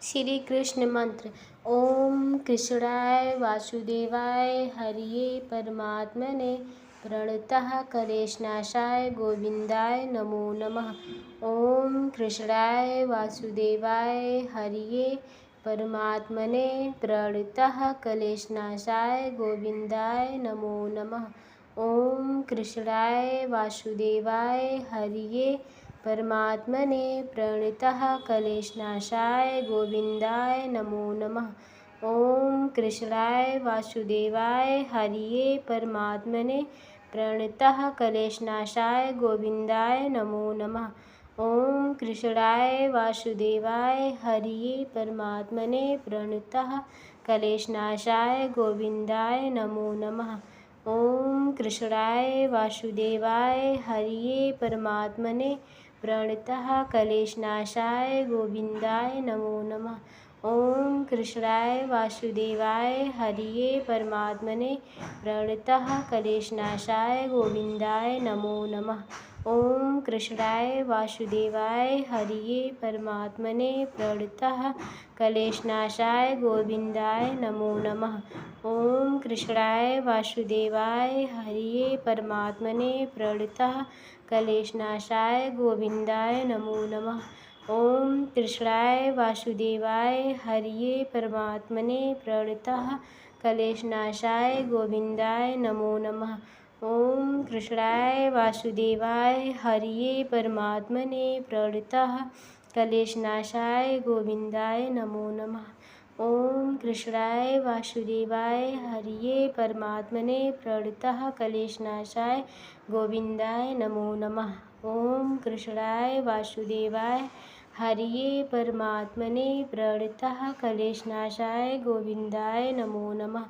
श्री कृष्ण मंत्र। ओम कृष्णाय वासुदेवाय हरिये परमात्मने प्रणतः क्लेशनाशाय गोविंदाय नमो नमः। ओम कृष्णाय वासुदेवाय हरिये परमात्मने प्रणतः क्लेशनाशाय गोविंदाय नमो नमः। ओम कृष्णाय वासुदेवाय हरिये परमात्मने प्रणतः क्लेशनाशाय गोविंदाय नमो नमः। ओम कृष्णाय वासुदेवाय हरिये परमात्मने प्रणतः क्लेशनाशाय गोविंदाय नमो नमः। ओम कृष्णाय वासुदेवाय हरिये परमात्मने प्रणतः क्लेशनाशाय गोविंदाय नमो नमः। ओम कृष्णाय वासुदेवाय हरिये परमात्मने प्रणतः क्लेशनाशाय गोविंदाय नमो नमः। ओम कृष्णाय वासुदेवाय हरिये परमात्मने प्रणतः क्लेशनाशाय गोविंदाय नमो नमः। ओम कृष्णाय वासुदेवाय हरिये परमात्मने प्रणतः क्लेशनाशाय गोविंदाय नमो नमः। ओम कृष्णाय वासुदेवाय हरिये परमात्मने प्रणतः क्लेशनाशाय गोविंदाय नमो नमः। ओम कृष्णाय वासुदेवाय हरिये परमात्मने प्रणतः क्लेशनाशाय गोविंदाय नमो नमः। ओम कृष्णाय वासुदेवाय हरिये परमात्मने प्रणतः क्लेशनाशाय गोविंदाय नमो नमः। ओम कृष्णाय वासुदेवाय हरिये परमात्मने प्रणतः क्लेशनाशाय गोविंदाय नमो नमः। ओम कृष्णाय वासुदेवाय हरिये परमात्मने प्रणतः क्लेशनाशाय गोविंदाय नमो नमः।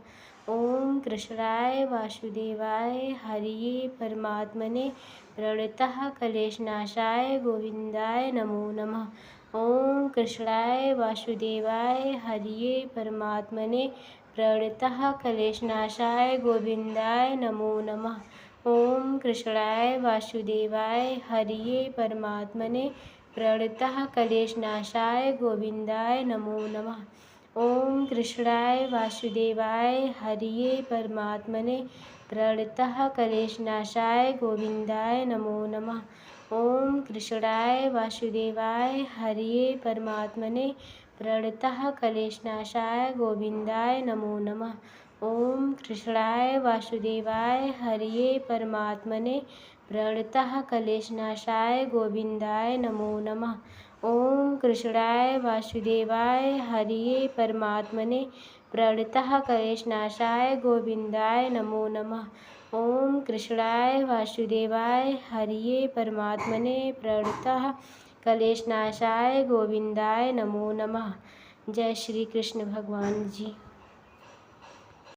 ओम कृष्णाय वासुदेवाय हरिये परमात्मने प्रणतः क्लेशनाशाय गोविंदाय नमो नमः। ओम कृष्णाय वासुदेवाय हरिये परमात्मने प्रणतः क्लेशनाशाय गोविंदाय नमो नमः। ओम कृष्णाय वासुदेवाय हरिये परमात्मने प्रणतः क्लेशनाशाय गोविंदाय नमो नमः। ओम कृष्णाय वासुदेवाय हरिये परमात्मने प्रणतः क्लेशनाशाय गोविंदाय नमो नमः। ओम कृष्णाय वासुदेवाय हरिये परमात्मने प्रणतः क्लेशनाशाय गोविंदाय नमो नमः। ओम कृष्णाय वासुदेवाय हरिये परमात्मने प्रणतः क्लेशनाशाय गोविंदाय नमो नमः। ओम कृष्णाय वासुदेवाय हरिये परमात्मने प्रणतः क्लेशनाशाय गोविंदाय नमो नमः। ओम कृष्णाय वासुदेवाय हरिये परमात्मने प्रणतः क्लेशनाशाय गोविंदाय नमो नमः। जय श्री कृष्ण भगवान जी।